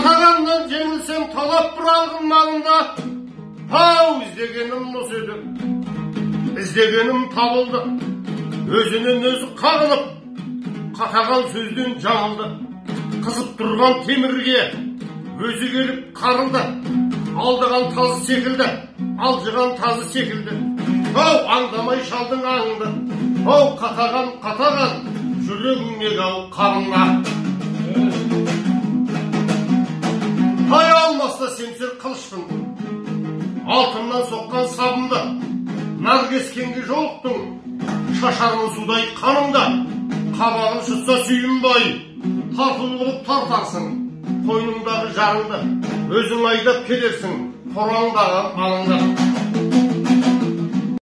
Katağandan jеңілсем талап бір алғын малында. Ау, іздегенім осы еді. Іздегенім табылды. Өзінен өзі қағылып, қатаған сөзден жаңылды. Қызып тұрған темірге өзі келіп қарылды. Алдыған тазы секілді, алжыған тазы секілді. Ау, аңдамай шалдың аңды. Ау, қатаған, жүрегіңе ау қарынға. Тай алмаста семсер қылыштың, алтыннан соққан сабымды. Нар кескенге жолықтың, шашармын судай қанымда. Қабағын шытса сүйінбай, тартыл болып тартарсың. Қойныңдағы жарыңды өзің айдап келерсің, қораңдағы малыңды.